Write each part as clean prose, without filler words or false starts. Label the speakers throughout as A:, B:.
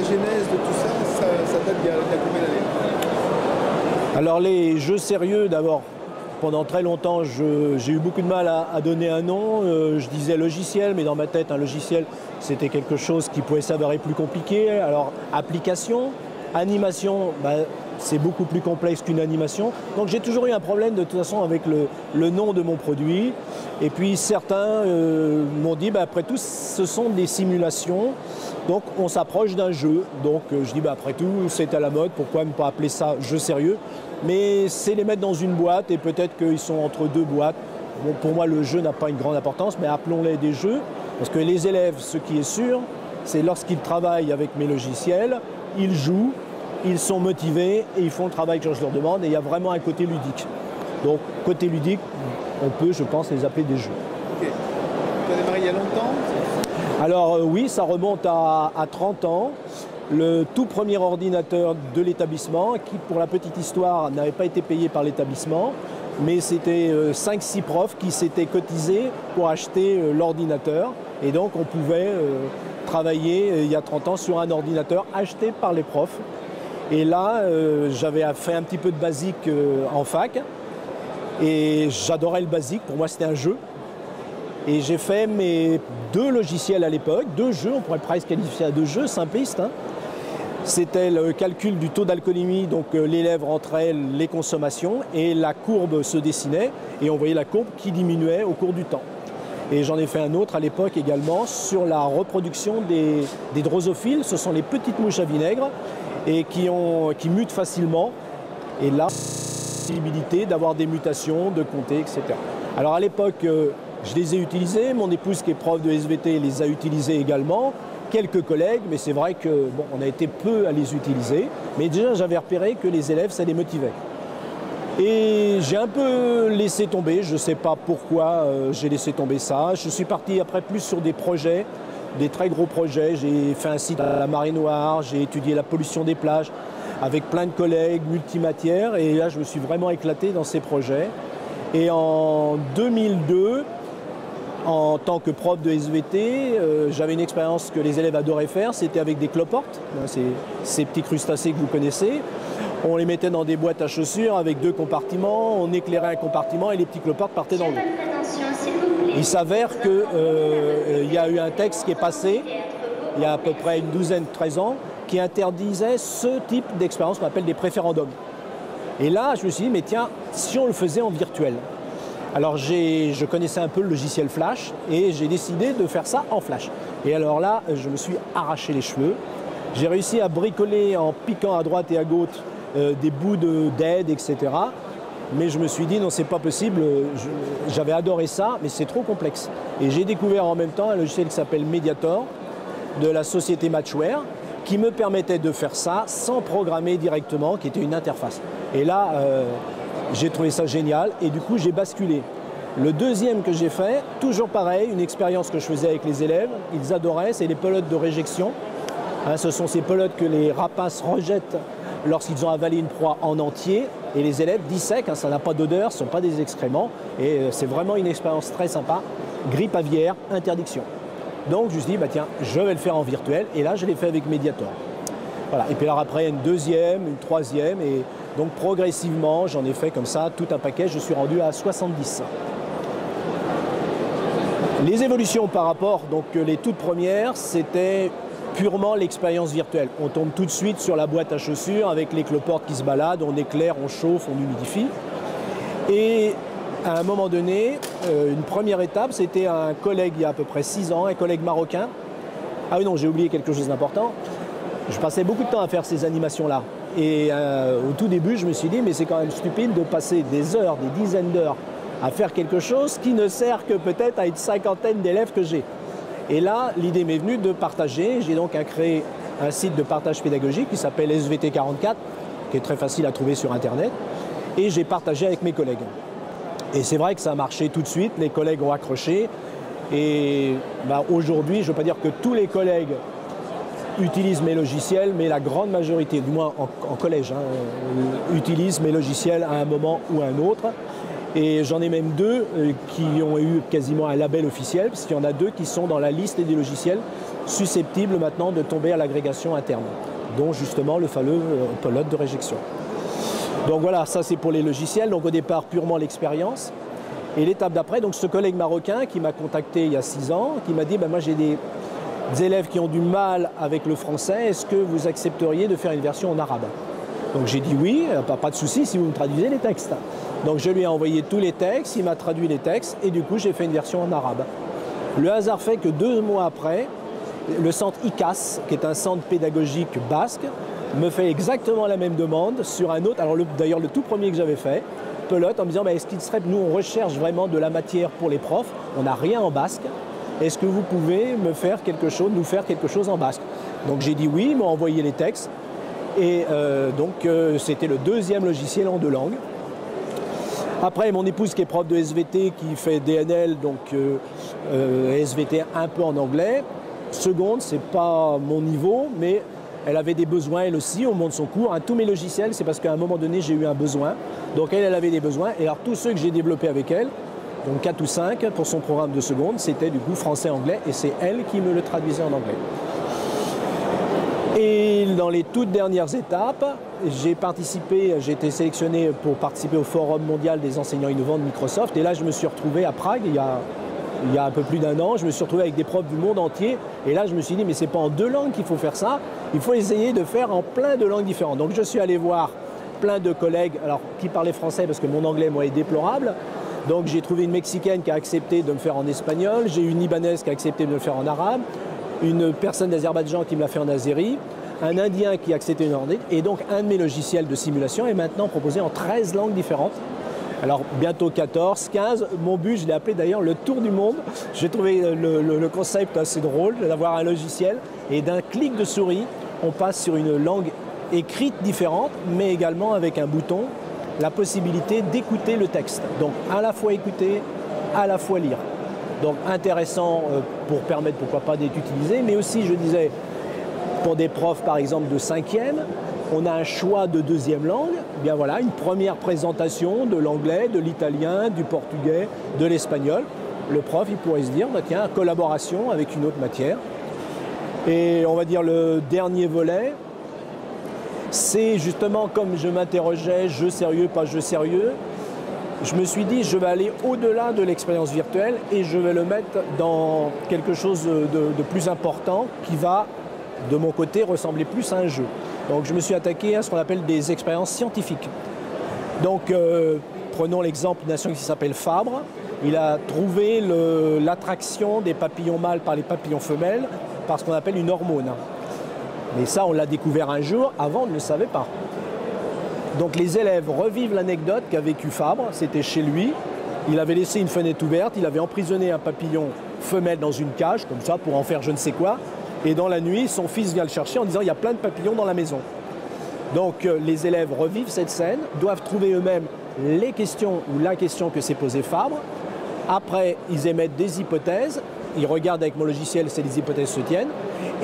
A: la genèse de tout ça, ça date d'il y a combien d'années?
B: Alors les jeux sérieux, d'abord, pendant très longtemps, j'ai eu beaucoup de mal à donner un nom. Je disais logiciel, mais dans ma tête, un logiciel, c'était quelque chose qui pouvait s'avérer plus compliqué. Alors, application, animation, c'est beaucoup plus complexe qu'une animation. Donc j'ai toujours eu un problème de toute façon avec le nom de mon produit. Et puis certains m'ont dit, après tout, ce sont des simulations. Donc on s'approche d'un jeu. Donc je dis, après tout, c'est à la mode, pourquoi ne pas appeler ça jeu sérieux? Mais c'est les mettre dans une boîte et peut-être qu'ils sont entre deux boîtes. Bon, pour moi, le jeu n'a pas une grande importance, mais appelons-les des jeux. Parce que les élèves, ce qui est sûr, c'est lorsqu'ils travaillent avec mes logiciels, ils jouent, ils sont motivés et ils font le travail que je leur demande. Et il y a vraiment un côté ludique. Donc, côté ludique, on peut, je pense, les appeler des jeux.
A: Ok. Tu as démarré il y a longtemps?
B: Alors oui, ça remonte à 30 ans. Le tout premier ordinateur de l'établissement, qui pour la petite histoire n'avait pas été payé par l'établissement, mais c'était 5-6 profs qui s'étaient cotisés pour acheter l'ordinateur. Et donc on pouvait travailler il y a 30 ans sur un ordinateur acheté par les profs. Et là, j'avais fait un petit peu de basique en fac. Et j'adorais le basique, pour moi c'était un jeu. Et j'ai fait mes 2 logiciels à l'époque, 2 jeux, on pourrait presque qualifier à 2 jeux simplistes. C'était le calcul du taux d'alcoolémie, donc l'élève rentrait les consommations et la courbe se dessinait et on voyait la courbe qui diminuait au cours du temps. Et j'en ai fait un autre à l'époque également sur la reproduction des drosophiles, ce sont les petites mouches à vinaigre et qui mutent facilement. Et là, possibilité d'avoir des mutations, de compter, etc. Alors à l'époque, je les ai utilisés, mon épouse qui est prof de SVT les a utilisés également, quelques collègues, mais c'est vrai que on a été peu à les utiliser, mais déjà j'avais repéré que les élèves, ça les motivait. Et j'ai un peu laissé tomber, je ne sais pas pourquoi j'ai laissé tomber ça. Je suis parti après plus sur des projets, des très gros projets. J'ai fait un site à la marée noire, j'ai étudié la pollution des plages avec plein de collègues, multimatières, et là je me suis vraiment éclaté dans ces projets. Et en 2002, en tant que prof de SVT, j'avais une expérience que les élèves adoraient faire, c'était avec des cloportes, ces petits crustacés que vous connaissez. On les mettait dans des boîtes à chaussures avec 2 compartiments, on éclairait un compartiment et les petits cloportes partaient dans l'eau. Il s'avère qu'il y a eu un texte qui est passé, il y a à peu près une 12-13 ans, qui interdisait ce type d'expérience qu'on appelle des préférendums. Et là, je me suis dit, mais tiens, si on le faisait en virtuel. Alors je connaissais un peu le logiciel Flash et j'ai décidé de faire ça en Flash. Et alors là, je me suis arraché les cheveux. J'ai réussi à bricoler en piquant à droite et à gauche des bouts d'aide, etc. Mais je me suis dit, non, c'est pas possible. J'avais adoré ça, mais c'est trop complexe. Et j'ai découvert en même temps un logiciel qui s'appelle Mediator, de la société Matchware, qui me permettait de faire ça sans programmer directement, qui était une interface. Et là, j'ai trouvé ça génial et du coup, j'ai basculé. Le deuxième que j'ai fait, toujours pareil, une expérience que je faisais avec les élèves, ils adoraient, c'est les pelotes de réjection. Ce sont ces pelotes que les rapaces rejettent lorsqu'ils ont avalé une proie en entier et les élèves dissèquent, ça n'a pas d'odeur, ce ne sont pas des excréments et c'est vraiment une expérience très sympa. Grippe aviaire, interdiction. Donc je me suis dit, tiens, je vais le faire en virtuel et là je l'ai fait avec Mediator. Voilà. Et puis alors après une deuxième, une troisième et donc progressivement j'en ai fait comme ça tout un paquet, je suis rendu à 70. Les évolutions par rapport, donc les toutes premières, c'était purement l'expérience virtuelle. On tombe tout de suite sur la boîte à chaussures avec les cloportes qui se baladent, on éclaire, on chauffe, on humidifie. Et à un moment donné, une première étape, c'était un collègue il y a à peu près 6 ans, un collègue marocain. Ah oui non, j'ai oublié quelque chose d'important. Je passais beaucoup de temps à faire ces animations-là. Et au tout début, je me suis dit, mais c'est quand même stupide de passer des heures, des dizaines d'heures à faire quelque chose qui ne sert que peut-être à une 50aine d'élèves que j'ai. Et là, l'idée m'est venue de partager. J'ai donc créé un site de partage pédagogique qui s'appelle SVT44, qui est très facile à trouver sur Internet. Et j'ai partagé avec mes collègues. Et c'est vrai que ça a marché tout de suite, les collègues ont accroché. Et aujourd'hui, je ne veux pas dire que tous les collègues utilisent mes logiciels, mais la grande majorité, du moins en collège, utilisent mes logiciels à un moment ou à un autre. Et j'en ai même 2 qui ont eu quasiment un label officiel, parce qu'il y en a 2 qui sont dans la liste des logiciels susceptibles maintenant de tomber à l'agrégation interne, dont justement le fameux pelote de réjection. Donc voilà, ça c'est pour les logiciels. Donc au départ, purement l'expérience. Et l'étape d'après, donc ce collègue marocain qui m'a contacté il y a 6 ans, qui m'a dit moi j'ai des élèves qui ont du mal avec le français, est-ce que vous accepteriez de faire une version en arabe? Donc j'ai dit oui, pas de souci si vous me traduisez les textes. Donc je lui ai envoyé tous les textes, il m'a traduit les textes et du coup j'ai fait une version en arabe. Le hasard fait que 2 mois après, le centre ICAS, qui est un centre pédagogique basque, me fait exactement la même demande sur un autre, alors d'ailleurs le tout premier que j'avais fait, pelote, en me disant est-ce qu'il serait, nous on recherche vraiment de la matière pour les profs, on n'a rien en basque, est-ce que vous pouvez nous faire quelque chose en basque? Donc j'ai dit oui, ils m'ont envoyé les textes et c'était le 2e logiciel en 2 langues. Après, mon épouse qui est prof de SVT, qui fait DNL, donc SVT un peu en anglais. Seconde, c'est pas mon niveau, mais elle avait des besoins elle aussi au moment de son cours. Tous mes logiciels, c'est parce qu'à un moment donné, j'ai eu un besoin. Donc elle avait des besoins. Et alors tous ceux que j'ai développés avec elle, donc 4 ou 5 pour son programme de seconde, c'était du coup français-anglais et c'est elle qui me le traduisait en anglais. Et dans les toutes dernières étapes, j'ai été sélectionné pour participer au Forum mondial des enseignants innovants de Microsoft. Et là, je me suis retrouvé à Prague, il y a un peu plus d'1 an, je me suis retrouvé avec des profs du monde entier. Et là, je me suis dit, mais c'est pas en 2 langues qu'il faut faire ça, il faut essayer de faire en plein de langues différentes. Donc je suis allé voir plein de collègues qui parlaient français, parce que mon anglais, moi, est déplorable. Donc j'ai trouvé une Mexicaine qui a accepté de me faire en espagnol, j'ai une Libanaise qui a accepté de me le faire en arabe, une personne d'Azerbaïdjan qui me l'a fait en azéri, un Indien qui a accepté une ornée, et donc un de mes logiciels de simulation est maintenant proposé en 13 langues différentes. Alors bientôt 14, 15, mon but, je l'ai appelé d'ailleurs le tour du monde. J'ai trouvé le concept assez drôle d'avoir un logiciel et d'un clic de souris, on passe sur une langue écrite différente, mais également avec un bouton, la possibilité d'écouter le texte. Donc à la fois écouter, à la fois lire. Donc intéressant pour permettre, pourquoi pas, d'être utilisé, mais aussi, je disais, pour des profs par exemple de 5e, on a un choix de 2e langue, eh bien voilà, une première présentation de l'anglais, de l'italien, du portugais, de l'espagnol. Le prof, il pourrait se dire, bah, tiens, collaboration avec une autre matière. Et on va dire le dernier volet, c'est justement comme je m'interrogeais, jeu sérieux, pas jeu sérieux, je me suis dit, je vais aller au-delà de l'expérience virtuelle et je vais le mettre dans quelque chose de plus important qui va, de mon côté, ressembler plus à un jeu. Donc je me suis attaqué à ce qu'on appelle des expériences scientifiques. Donc prenons l'exemple d'une nation qui s'appelle Fabre. Il a trouvé l'attraction des papillons mâles par les papillons femelles par ce qu'on appelle une hormone. Mais ça, on l'a découvert un jour, avant on ne le savait pas. Donc les élèves revivent l'anecdote qu'a vécu Fabre, c'était chez lui. Il avait laissé une fenêtre ouverte, il avait emprisonné un papillon femelle dans une cage, comme ça, pour en faire je ne sais quoi. Et dans la nuit, son fils vient le chercher en disant « il y a plein de papillons dans la maison ». Donc les élèves revivent cette scène, doivent trouver eux-mêmes les questions ou la question que s'est posée Fabre. Après, ils émettent des hypothèses, ils regardent avec mon logiciel si les hypothèses se tiennent,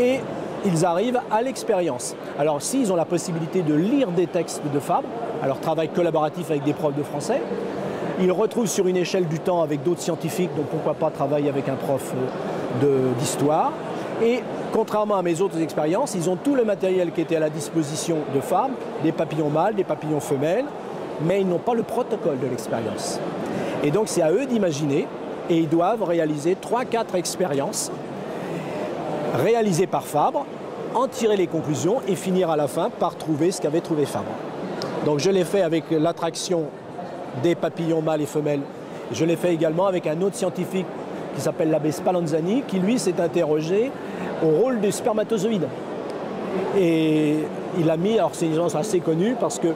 B: et ils arrivent à l'expérience. Alors s'ils ont la possibilité de lire des textes de Fabre, alors travail collaboratif avec des profs de français, ils retrouvent sur une échelle du temps avec d'autres scientifiques, donc pourquoi pas travailler avec un prof d'histoire. Et contrairement à mes autres expériences, ils ont tout le matériel qui était à la disposition de Fabre, des papillons mâles, des papillons femelles, mais ils n'ont pas le protocole de l'expérience. Et donc c'est à eux d'imaginer, et ils doivent réaliser 3-4 expériences réalisées par Fabre, en tirer les conclusions et finir à la fin par trouver ce qu'avait trouvé Fabre. Donc je l'ai fait avec l'attraction des papillons mâles et femelles. Je l'ai fait également avec un autre scientifique qui s'appelle l'abbé Spallanzani, qui lui s'est interrogé au rôle des spermatozoïdes. Et il a mis, alors c'est une chose assez connue parce que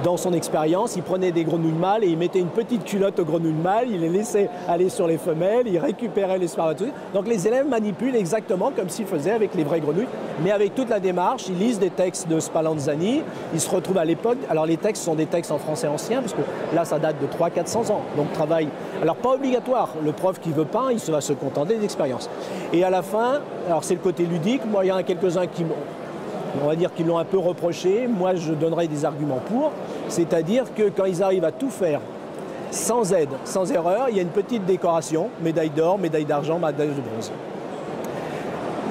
B: dans son expérience, il prenait des grenouilles mâles et il mettait une petite culotte aux grenouilles mâles, il les laissait aller sur les femelles, il récupérait les spermatozoïdes. Donc les élèves manipulent exactement comme s'ils faisaient avec les vraies grenouilles, mais avec toute la démarche, ils lisent des textes de Spallanzani, ils se retrouvent à l'époque, alors les textes sont des textes en français ancien, parce que là ça date de 300-400 ans, donc travail, alors pas obligatoire, le prof qui veut pas, il va se contenter des expériences. Et à la fin, alors c'est le côté ludique, moi il y en a quelques-uns qui on va dire qu'ils l'ont un peu reproché, moi je donnerai des arguments pour, c'est-à-dire que quand ils arrivent à tout faire sans aide, sans erreur, il y a une petite décoration, médaille d'or, médaille d'argent, médaille de bronze.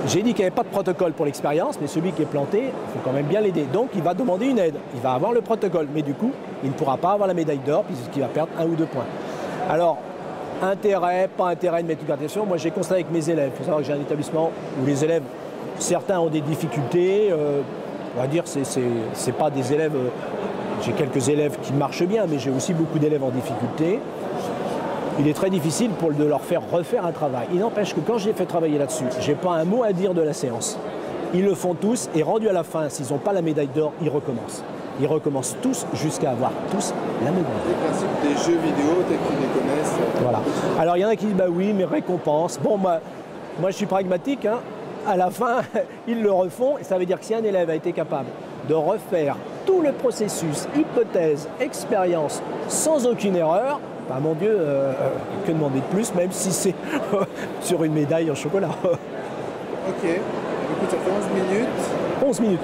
B: J'ai dit qu'il n'y avait pas de protocole pour l'expérience, mais celui qui est planté, il faut quand même bien l'aider. Donc il va demander une aide, il va avoir le protocole, mais du coup, il ne pourra pas avoir la médaille d'or puisqu'il va perdre 1 ou 2 points. Alors, intérêt, pas intérêt de mettre une gradation, moi j'ai constaté avec mes élèves, il faut savoir que j'ai un établissement où les élèves, certains ont des difficultés, on va dire c'est pas des élèves, j'ai quelques élèves qui marchent bien, mais j'ai aussi beaucoup d'élèves en difficulté. Il est très difficile de leur faire refaire un travail. Il n'empêche que quand je les fais travailler là-dessus, je n'ai pas un mot à dire de la séance. Ils le font tous et rendu à la fin, s'ils n'ont pas la médaille d'or, ils recommencent. Ils recommencent tous jusqu'à avoir tous la médaille.
A: Le principe des jeux vidéo, tels qu'ils les connaissent.
B: Voilà. Alors il y en a qui disent bah oui, mais récompense. Bon, moi je suis pragmatique. Hein. À la fin, ils le refont. Et ça veut dire que si un élève a été capable de refaire tout le processus, hypothèse, expérience, sans aucune erreur, bah mon Dieu, que demander de plus, même si c'est sur une médaille en chocolat.
A: Ok. Écoute, ça fait 11 minutes.
B: 11 minutes.